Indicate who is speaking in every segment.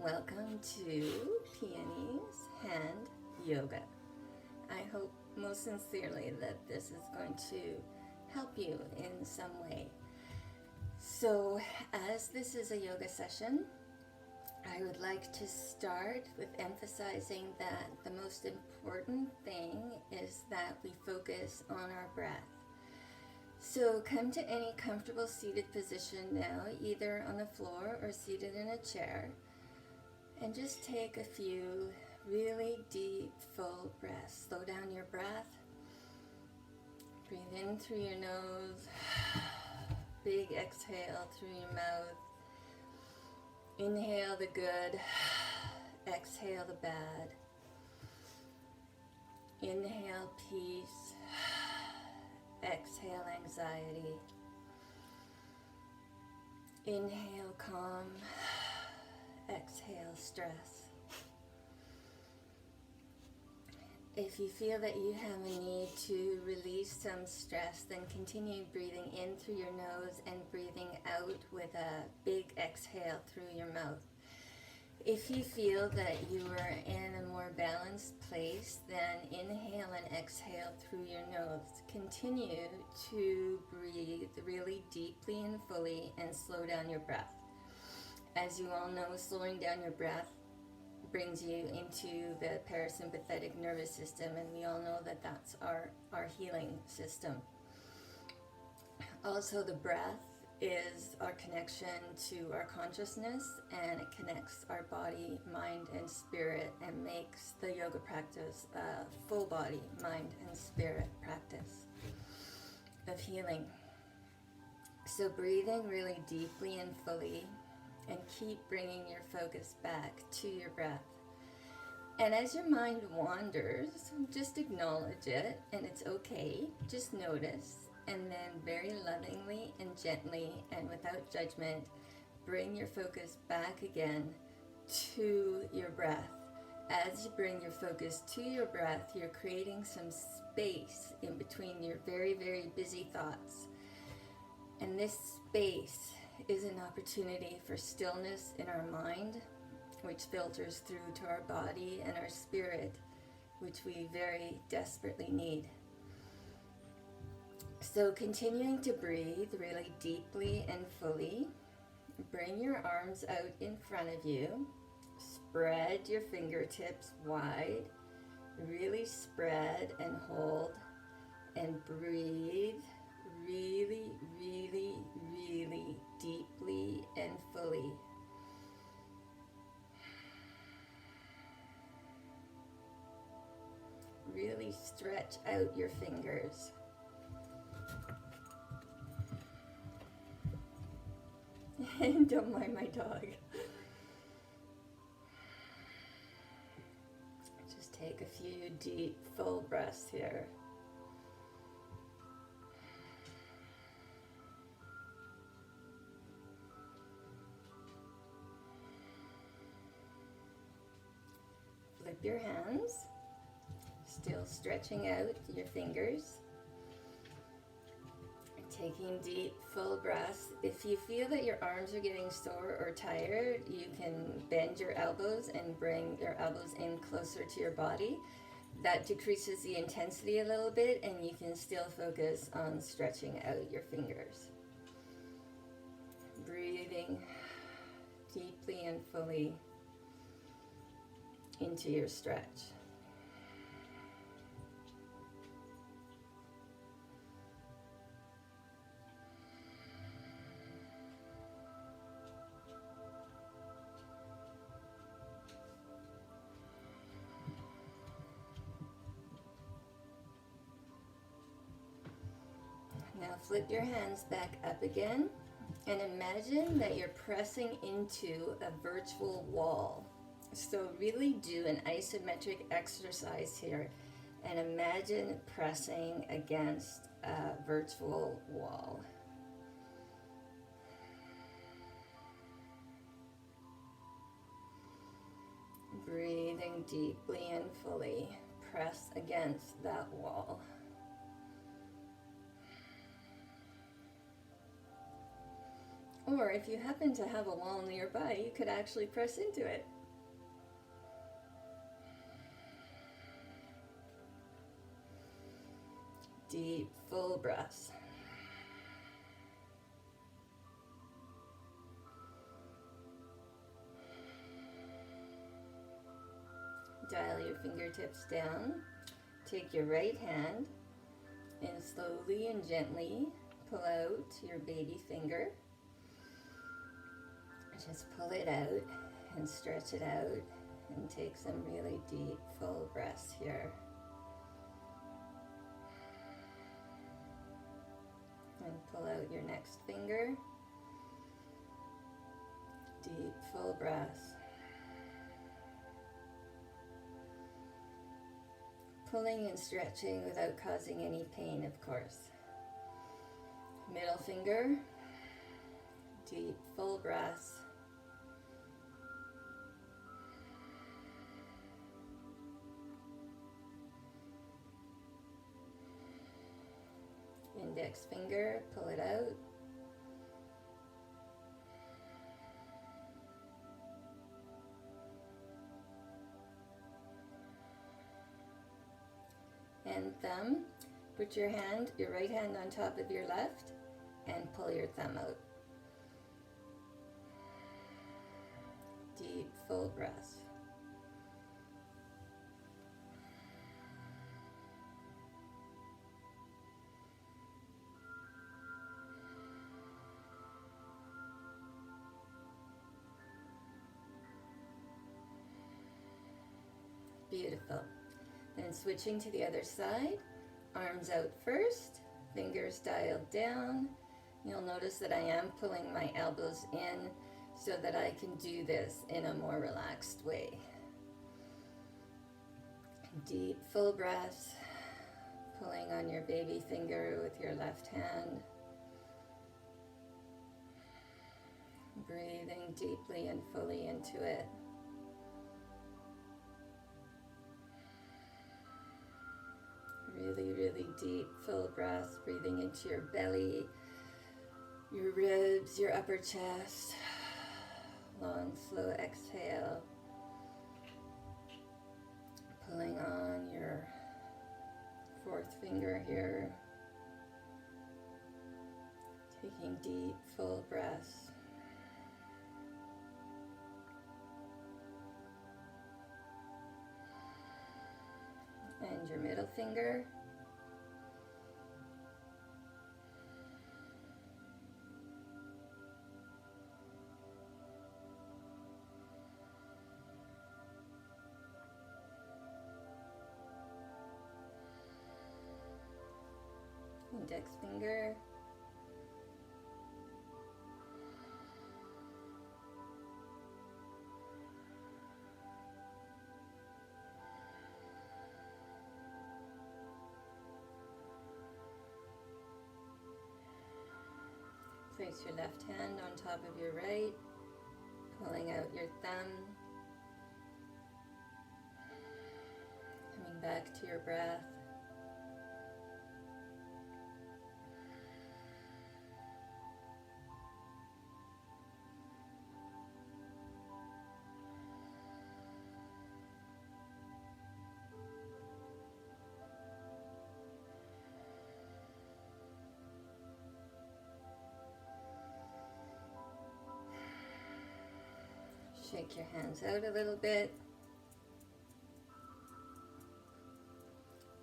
Speaker 1: Welcome to Peony's Hand Yoga. I hope most sincerely that this is going to help you in some way. So, as this is a yoga session, I would like to start with emphasizing that the most important thing is that we focus on our breath. So come to any comfortable seated position now, either on the floor or seated in a chair, and just take a few really deep, full breaths. Slow down your breath. Breathe in through your nose. Big exhale through your mouth. Inhale the good. Exhale the bad. Inhale peace. Exhale anxiety. Inhale calm. Exhale stress. If you feel that you have a need to release some stress, then continue breathing in through your nose and breathing out with a big exhale through your mouth. If you feel that you are in a more balanced place, then inhale and exhale through your nose. Continue to breathe really deeply and fully and slow down your breath. As you all know, slowing down your breath brings you into the parasympathetic nervous system, and we all know that that's our healing system. Also, the breath is our connection to our consciousness, and it connects our body, mind, and spirit, and makes the yoga practice a full body, mind, and spirit practice of healing. So breathing really deeply and fully, and keep bringing your focus back to your breath. And as your mind wanders, just acknowledge it, and it's okay, just notice. And then very lovingly and gently and without judgment, bring your focus back again to your breath. As you bring your focus to your breath, you're creating some space in between your very, very busy thoughts. And this space is an opportunity for stillness in our mind, which filters through to our body and our spirit, which we very desperately need. So continuing to breathe really deeply and fully. Bring your arms out in front of you. Spread your fingertips wide. Really spread and hold. And breathe really, really, really deeply and fully. Really stretch out your fingers. And don't mind my dog. Just take a few deep, full breaths here. Flip your hands, still stretching out your fingers. Taking deep, full breaths. If you feel that your arms are getting sore or tired, you can bend your elbows and bring your elbows in closer to your body. That decreases the intensity a little bit, and you can still focus on stretching out your fingers. Breathing deeply and fully into your stretch. Now flip your hands back up again and imagine that you're pressing into a virtual wall. So really do an isometric exercise here and imagine pressing against a virtual wall. Breathing deeply and fully, press against that wall. Or if you happen to have a wall nearby, you could actually press into it. Deep, full breaths. Dial your fingertips down. Take your right hand and slowly and gently pull out your baby finger. Just pull it out and stretch it out and take some really deep, full breaths here. And pull out your next finger. Deep, full breaths. Pulling and stretching without causing any pain, of course. Middle finger. Deep, full breaths. Index finger, pull it out. And thumb, put your right hand on top of your left and pull your thumb out. Deep, full breaths. Beautiful. Then switching to the other side, arms out first, fingers dialed down. You'll notice that I am pulling my elbows in so that I can do this in a more relaxed way. Deep, full breaths, pulling on your baby finger with your left hand. Breathing deeply and fully into it. Really, really deep, full breaths, breathing into your belly, your ribs, your upper chest. Long, slow exhale. Pulling on your fourth finger here. Taking deep, full breaths. And your middle finger. Index finger. Place your left hand on top of your right, pulling out your thumb, coming back to your breath. Shake your hands out a little bit.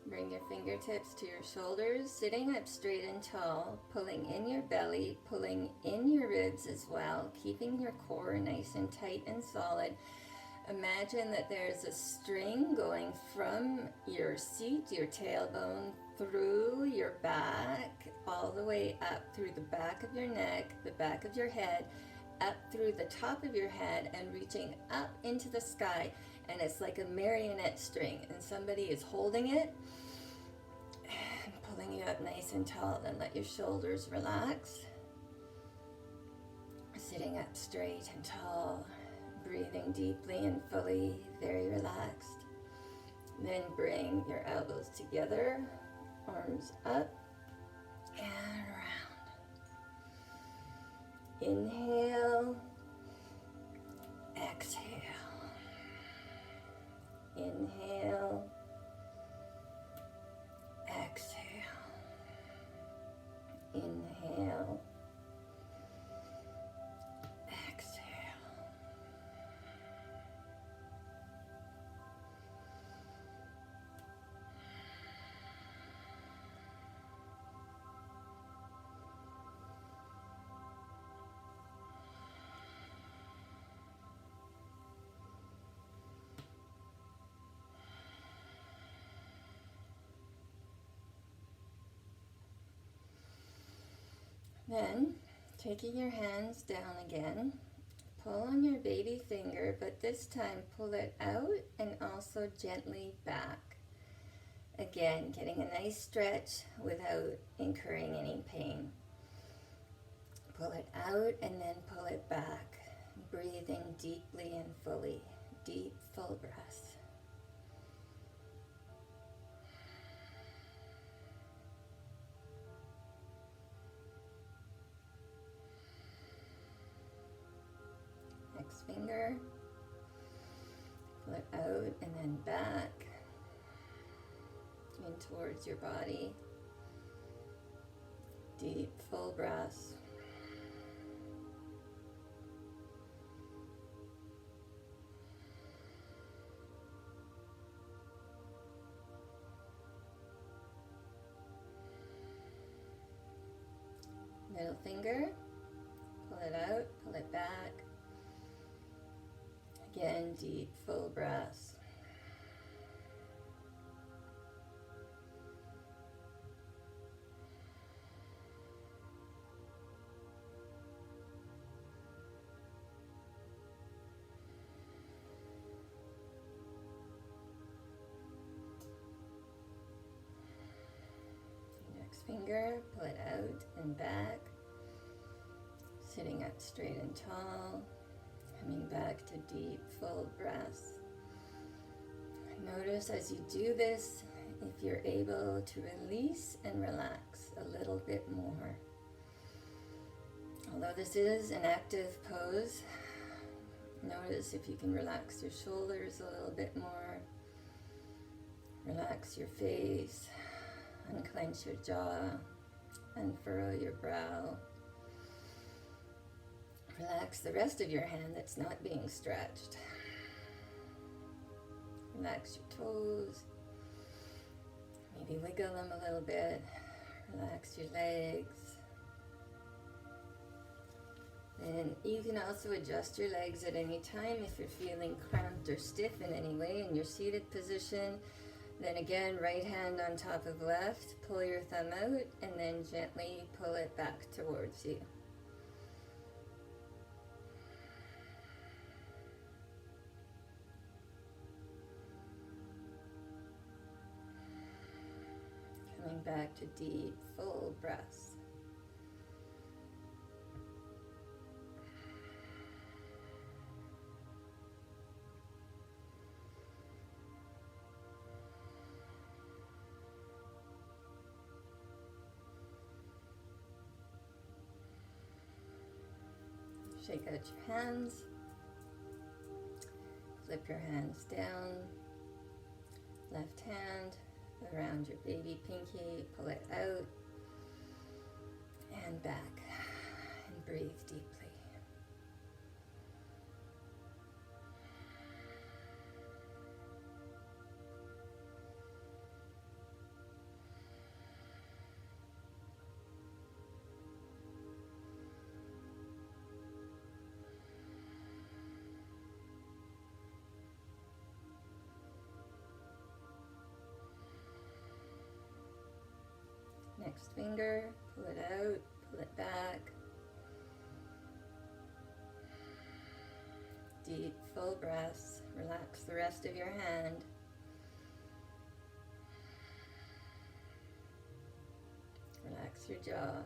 Speaker 1: Bring your fingertips to your shoulders, sitting up straight and tall, pulling in your belly, pulling in your ribs as well, keeping your core nice and tight and solid. Imagine that there's a string going from your seat, your tailbone, through your back, all the way up through the back of your neck, the back of your head, up through the top of your head and reaching up into the sky. And it's like a marionette string and somebody is holding it and pulling you up nice and tall. Then let your shoulders relax. Sitting up straight and tall, breathing deeply and fully, very relaxed. Then bring your elbows together, arms up and around. Inhale, exhale. Inhale, exhale. Inhale, exhale. Then, taking your hands down again, pull on your baby finger, but this time pull it out and also gently back. Again, getting a nice stretch without incurring any pain. Pull it out and then pull it back, breathing deeply and fully. Deep, full breaths. Next finger, pull it out and then back, in towards your body. Deep, full breaths. Middle finger, pull it out, pull it back. Again, deep, full breaths. Next finger, pull it out and back. Sitting up straight and tall. Coming back to deep, full breaths. Notice as you do this, if you're able to release and relax a little bit more. Although this is an active pose, notice if you can relax your shoulders a little bit more. Relax your face, unclench your jaw, unfurrow your brow. Relax the rest of your hand that's not being stretched. Relax your toes. Maybe wiggle them a little bit. Relax your legs. And you can also adjust your legs at any time if you're feeling cramped or stiff in any way in your seated position. Then again, right hand on top of left, pull your thumb out and then gently pull it back towards you. Coming back to deep, full breaths. Shake out your hands. Flip your hands down. Left hand around your baby pinky, pull it out and back, and breathe deeply. Next finger, pull it out, pull it back. Deep, full breaths. Relax the rest of your hand. Relax your jaw.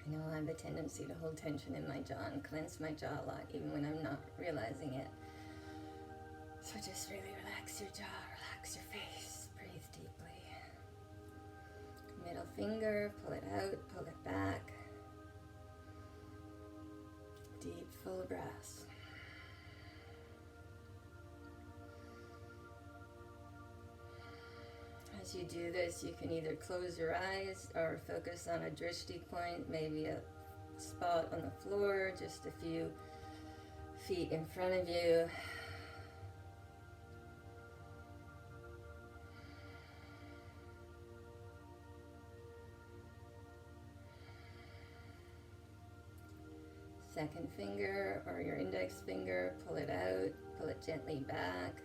Speaker 1: I know I have a tendency to hold tension in my jaw and clench my jaw a lot, even when I'm not realizing it. So just really relax your jaw, relax your face, breathe deeply. Middle finger, pull it out, pull it back. Deep, full breaths. As you do this, you can either close your eyes or focus on a drishti point, maybe a spot on the floor, just a few feet in front of you. Second finger or your index finger, pull it out, pull it gently back.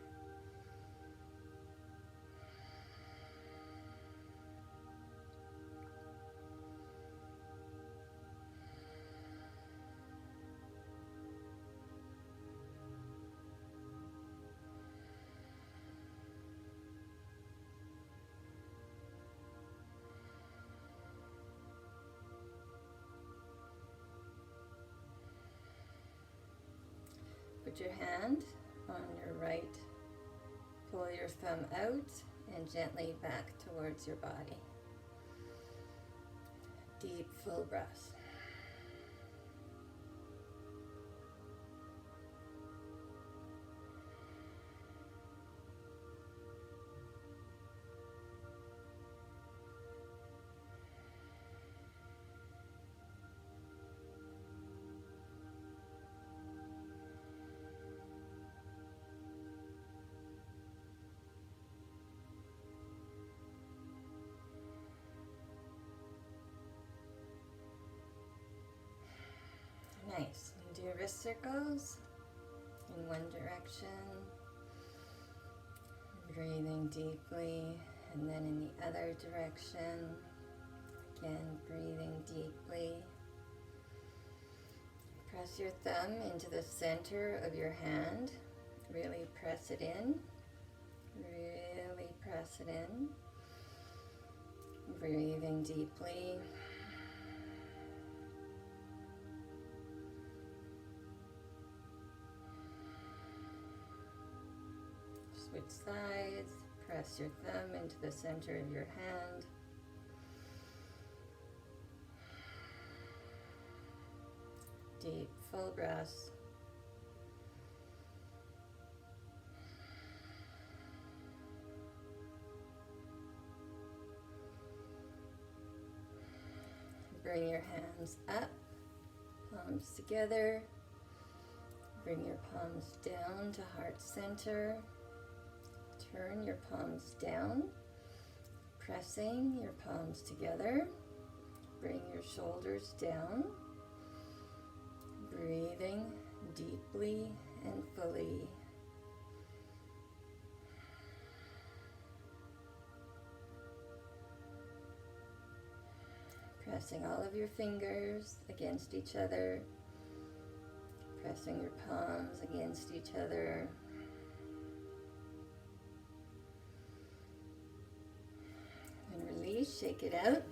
Speaker 1: Put your hand on your right, pull your thumb out and gently back towards your body. Deep, full breaths. Nice. And do your wrist circles in one direction. Breathing deeply, and then in the other direction. Again, breathing deeply. Press your thumb into the center of your hand. Really press it in. Really press it in. Breathing deeply. Switch sides, press your thumb into the center of your hand. Deep, full breaths. Bring your hands up, palms together. Bring your palms down to heart center. Turn your palms down, pressing your palms together. Bring your shoulders down. Breathing deeply and fully. Pressing all of your fingers against each other. Pressing your palms against each other. Release, shake it out.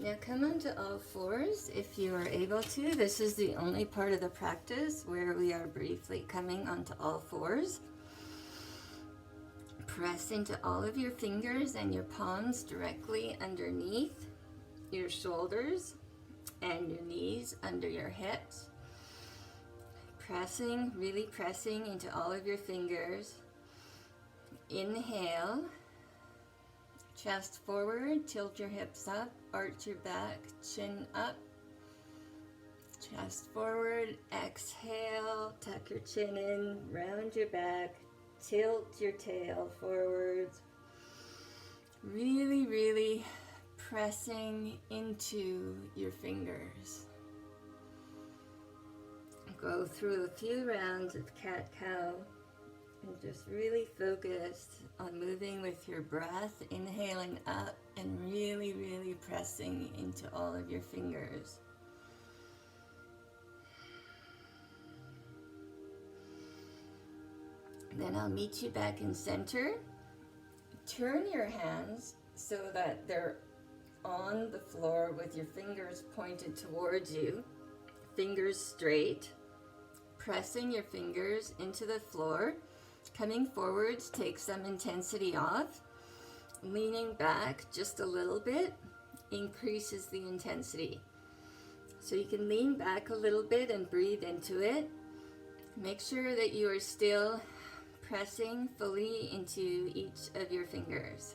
Speaker 1: Now come onto all fours if you are able to. This is the only part of the practice where we are briefly coming onto all fours. Press into all of your fingers and your palms directly underneath your shoulders and your knees under your hips. Pressing, really pressing into all of your fingers. Inhale. Chest forward, tilt your hips up, arch your back, chin up. Chest forward, exhale, tuck your chin in, round your back, tilt your tail forwards. Really, really pressing into your fingers. Go through a few rounds of cat-cow. And just really focus on moving with your breath, inhaling up and really, really pressing into all of your fingers. Then I'll meet you back in center. Turn your hands so that they're on the floor with your fingers pointed towards you. Fingers straight. Pressing your fingers into the floor. Coming forwards, take some intensity off. Leaning back just a little bit. increases the intensity. So you can lean back a little bit and breathe into it. Make sure that you are still pressing fully into each of your fingers.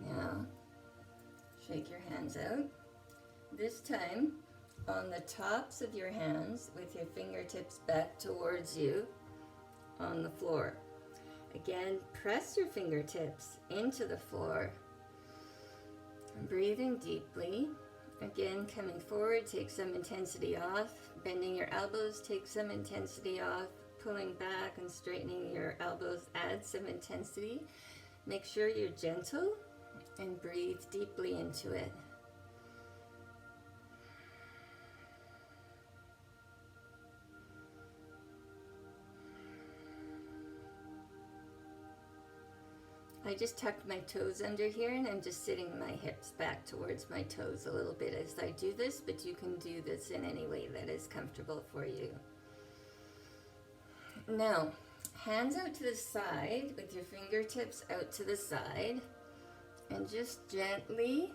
Speaker 1: Now, shake your hands out. This time, on the tops of your hands, with your fingertips back towards you on the floor. Again, press your fingertips into the floor. Breathing deeply. Again, coming forward, take some intensity off. Bending your elbows, take some intensity off. Pulling back and straightening your elbows, add some intensity. Make sure you're gentle and breathe deeply into it. I just tucked my toes under here and I'm just sitting my hips back towards my toes a little bit as I do this, but you can do this in any way that is comfortable for you. Now, hands out to the side with your fingertips out to the side and just gently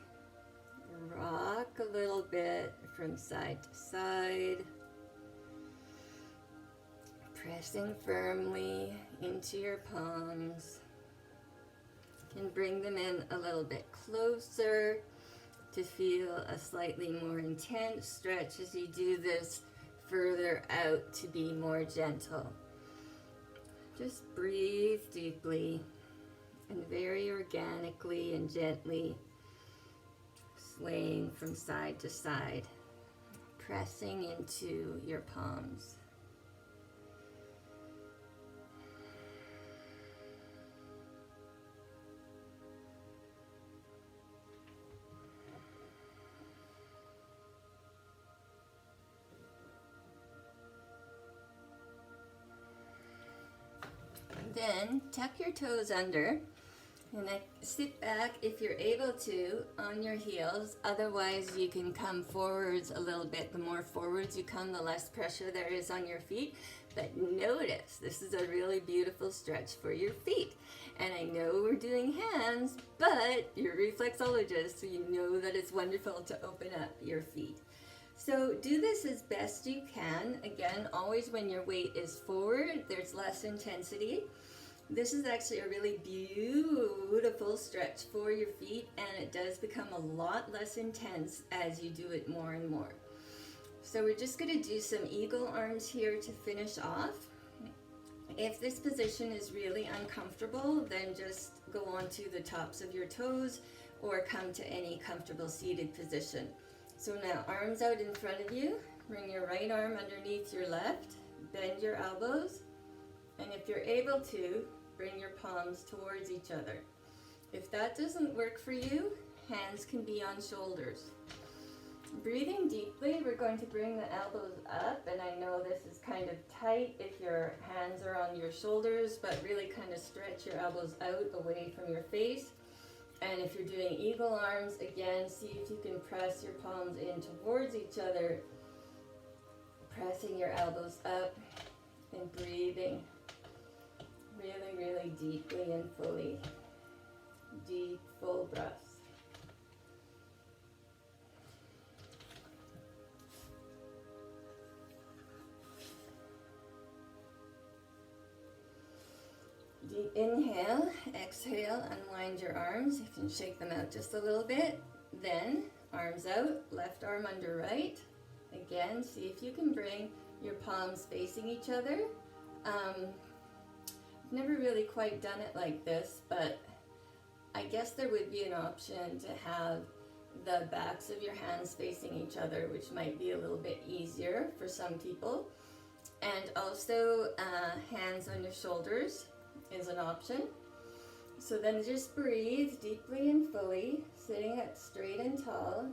Speaker 1: rock a little bit from side to side, pressing firmly into your palms. You can bring them in a little bit closer to feel a slightly more intense stretch as you do this further out to be more gentle. Just breathe deeply and very organically and gently swaying from side to side, pressing into your palms. Then tuck your toes under and sit back if you're able to on your heels. Otherwise you can come forwards a little bit. The more forwards you come, the less pressure there is on your feet. But notice, this is a really beautiful stretch for your feet. And I know we're doing hands, but you're a reflexologist, so you know that it's wonderful to open up your feet. So do this as best you can. Again, always when your weight is forward, there's less intensity. This is actually a really beautiful stretch for your feet, and it does become a lot less intense as you do it more and more. So we're just going to do some eagle arms here to finish off. If this position is really uncomfortable, then just go on to the tops of your toes or come to any comfortable seated position. So now arms out in front of you, bring your right arm underneath your left, bend your elbows, and if you're able to, bring your palms towards each other. If that doesn't work for you, hands can be on shoulders. Breathing deeply, we're going to bring the elbows up, and I know this is kind of tight if your hands are on your shoulders, but really kind of stretch your elbows out away from your face. And if you're doing eagle arms, again, see if you can press your palms in towards each other, pressing your elbows up and breathing really, really deeply and fully. Deep, full breaths. Deep inhale, exhale, unwind your arms. You can shake them out just a little bit. Then, arms out, left arm under right. Again, see if you can bring your palms facing each other. I've never really quite done it like this, but I guess there would be an option to have the backs of your hands facing each other, which might be a little bit easier for some people. And also, hands on your shoulders is an option. So then just breathe deeply and fully, sitting up straight and tall.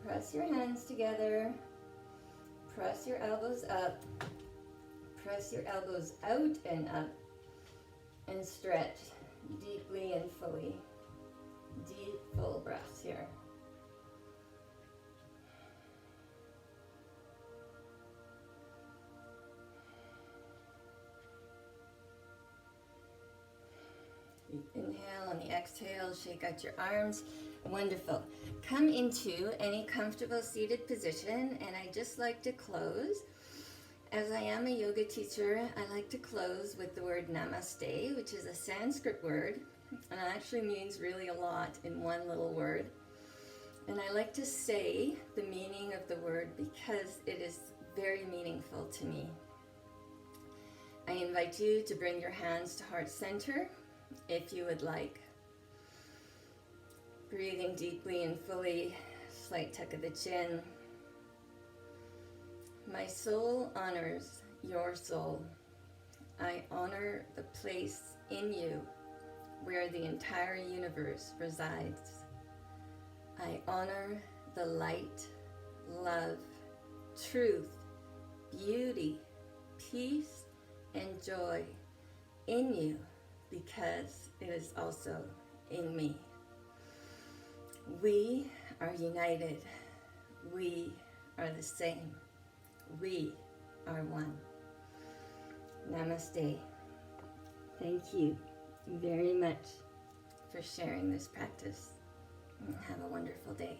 Speaker 1: Press your hands together, press your elbows up, press your elbows out and up, and stretch deeply and fully. Deep, full breaths here. Inhale, on the exhale, shake out your arms. Wonderful. Come into any comfortable seated position, and I just like to close. As I am a yoga teacher, I like to close with the word namaste, which is a Sanskrit word, and it actually means really a lot in one little word. And I like to say the meaning of the word because it is very meaningful to me. I invite you to bring your hands to heart center if you would like. Breathing deeply and fully, slight tuck of the chin. My soul honors your soul. I honor the place in you where the entire universe resides. I honor the light, love, truth, beauty, peace, and joy in you because it is also in me. We are united. We are the same. We are one. Namaste. Thank you very much for sharing this practice. Have a wonderful day.